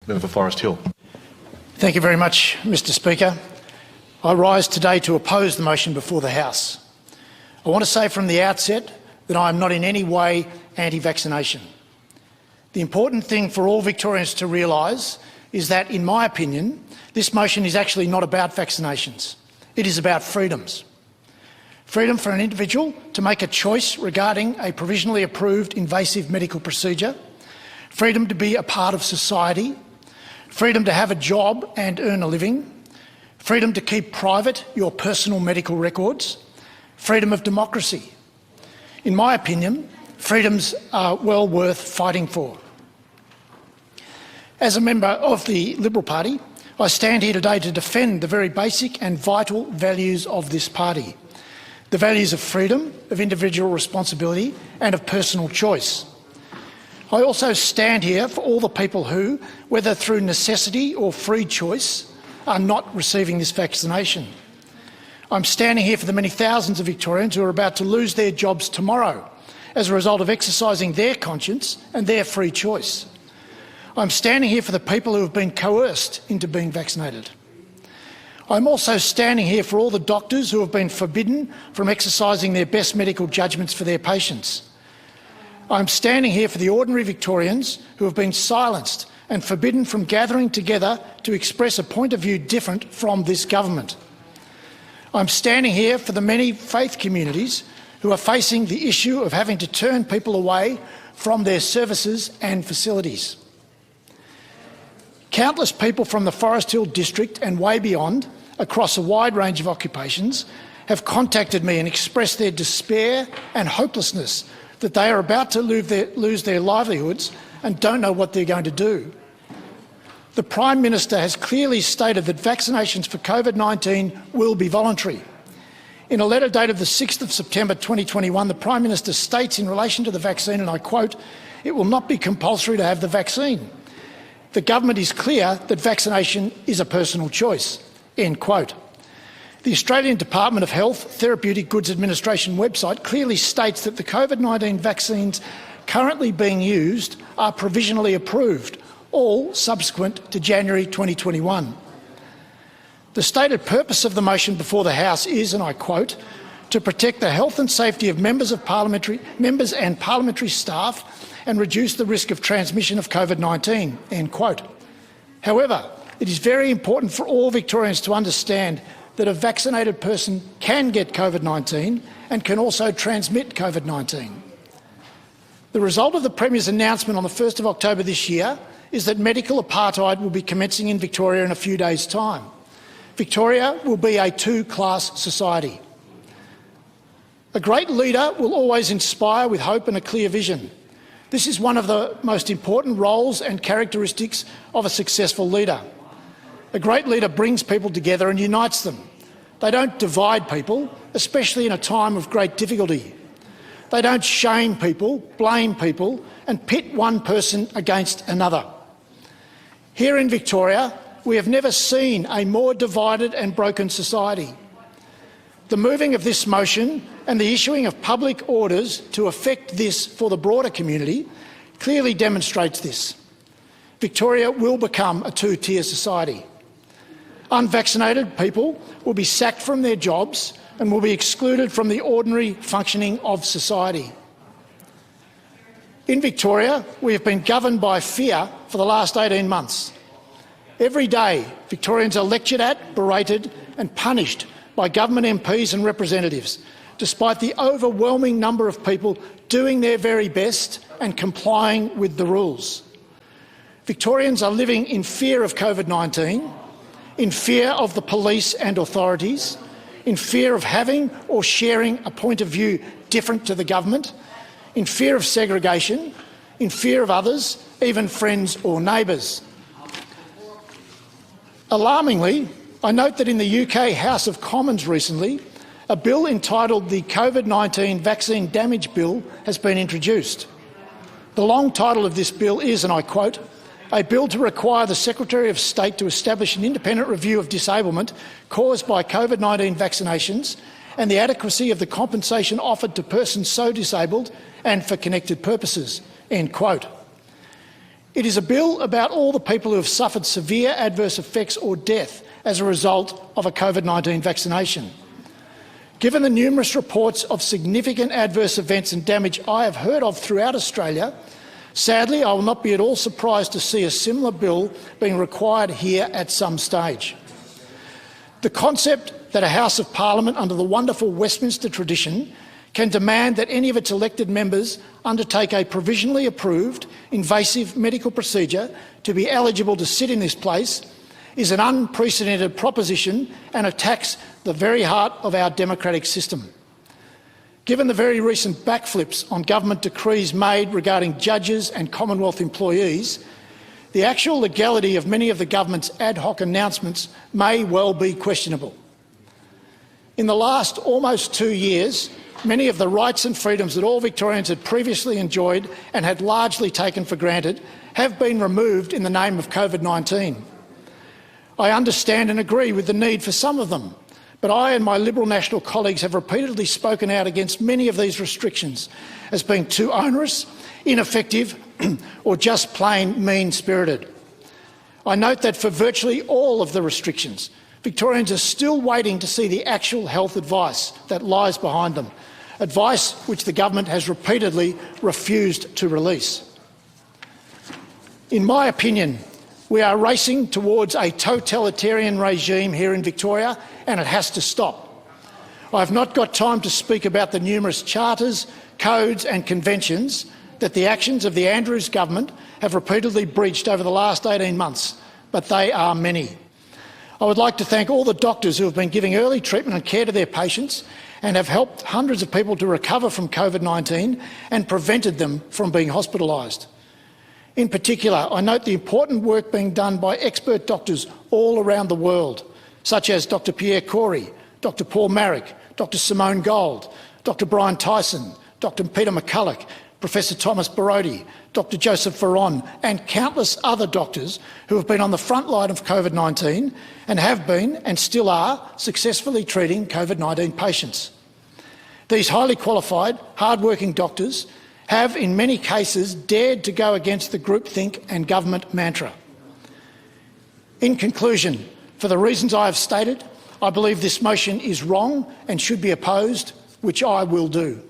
Member for Forest Hill. Thank you very much, Mr Speaker. I rise today to oppose the motion before the House. I want to say from the outset that I am not in any way anti-vaccination. The important thing for all Victorians to realise is that, in my opinion, this motion is actually not about vaccinations. It is about freedoms. Freedom for an individual to make a choice regarding a provisionally approved invasive medical procedure, freedom to be a part of society, freedom to have a job and earn a living, freedom to keep private your personal medical records, freedom of democracy. In my opinion, freedoms are well worth fighting for. As a member of the Liberal Party, I stand here today to defend the very basic and vital values of this party, the values of freedom, of individual responsibility and of personal choice. I also stand here for all the people who, whether through necessity or free choice, are not receiving this vaccination. I'm standing here for the many thousands of Victorians who are about to lose their jobs tomorrow as a result of exercising their conscience and their free choice. I'm standing here for the people who have been coerced into being vaccinated. I'm also standing here for all the doctors who have been forbidden from exercising their best medical judgments for their patients. I'm standing here for the ordinary Victorians who have been silenced and forbidden from gathering together to express a point of view different from this government. I'm standing here for the many faith communities who are facing the issue of having to turn people away from their services and facilities. Countless people from the Forest Hill district and way beyond, across a wide range of occupations, have contacted me and expressed their despair and hopelessness that they are about to lose their livelihoods and don't know what they're going to do. The Prime Minister has clearly stated that vaccinations for COVID-19 will be voluntary. In a letter dated the 6th of September 2021, the Prime Minister states in relation to the vaccine, and I quote, "It will not be compulsory to have the vaccine. The government is clear that vaccination is a personal choice." End quote. The Australian Department of Health Therapeutic Goods Administration website clearly states that the COVID-19 vaccines currently being used are provisionally approved, all subsequent to January 2021. The stated purpose of the motion before the House is, and I quote, "to protect the health and safety of members and parliamentary staff and reduce the risk of transmission of COVID-19." End quote. However, it is very important for all Victorians to understand that a vaccinated person can get COVID-19 and can also transmit COVID-19. The result of the Premier's announcement on the 1st of October this year is that medical apartheid will be commencing in Victoria in a few days' time. Victoria will be a two-class society. A great leader will always inspire with hope and a clear vision. This is one of the most important roles and characteristics of a successful leader. A great leader brings people together and unites them. They don't divide people, especially in a time of great difficulty. They don't shame people, blame people and pit one person against another. Here in Victoria, we have never seen a more divided and broken society. The moving of this motion and the issuing of public orders to effect this for the broader community clearly demonstrates this. Victoria will become a two-tier society. Unvaccinated people will be sacked from their jobs and will be excluded from the ordinary functioning of society. In Victoria, we have been governed by fear for the last 18 months. Every day, Victorians are lectured at, berated and punished by government MPs and representatives, despite the overwhelming number of people doing their very best and complying with the rules. Victorians are living in fear of COVID-19, in fear of the police and authorities, in fear of having or sharing a point of view different to the government, in fear of segregation, in fear of others, even friends or neighbours. Alarmingly, I note that in the UK House of Commons recently, a bill entitled the COVID-19 Vaccine Damage Bill has been introduced. The long title of this bill is, and I quote, "A bill to require the Secretary of State to establish an independent review of disablement caused by COVID-19 vaccinations and the adequacy of the compensation offered to persons so disabled and for connected purposes." End quote. It is a bill about all the people who have suffered severe adverse effects or death as a result of a COVID-19 vaccination. Given the numerous reports of significant adverse events and damage I have heard of throughout Australia, sadly I will not be at all surprised to see a similar bill being required here at some stage. The concept that a House of Parliament under the wonderful Westminster tradition can demand that any of its elected members undertake a provisionally approved invasive medical procedure to be eligible to sit in this place is an unprecedented proposition and attacks the very heart of our democratic system. Given the very recent backflips on government decrees made regarding judges and Commonwealth employees, the actual legality of many of the government's ad hoc announcements may well be questionable. In the last almost 2 years, many of the rights and freedoms that all Victorians had previously enjoyed and had largely taken for granted have been removed in the name of COVID-19. I understand and agree with the need for some of them, but I and my Liberal National colleagues have repeatedly spoken out against many of these restrictions as being too onerous, ineffective or just plain mean-spirited. I note that for virtually all of the restrictions, Victorians are still waiting to see the actual health advice that lies behind them, advice which the government has repeatedly refused to release. In my opinion, we are racing towards a totalitarian regime here in Victoria, and it has to stop. I have not got time to speak about the numerous charters, codes and conventions that the actions of the Andrews government have repeatedly breached over the last 18 months, but they are many. I would like to thank all the doctors who have been giving early treatment and care to their patients and have helped hundreds of people to recover from COVID-19 and prevented them from being hospitalised. In particular, I note the important work being done by expert doctors all around the world, such as Dr Pierre Corey, Dr Paul Marrick, Dr Simone Gold, Dr Brian Tyson, Dr Peter McCulloch, Professor Thomas Borody, Dr Joseph Veron and countless other doctors who have been on the front line of COVID-19 and have been and still are successfully treating COVID-19 patients. These highly qualified, hard-working doctors have in many cases dared to go against the groupthink and government mantra. In conclusion, for the reasons I have stated, I believe this motion is wrong and should be opposed, which I will do.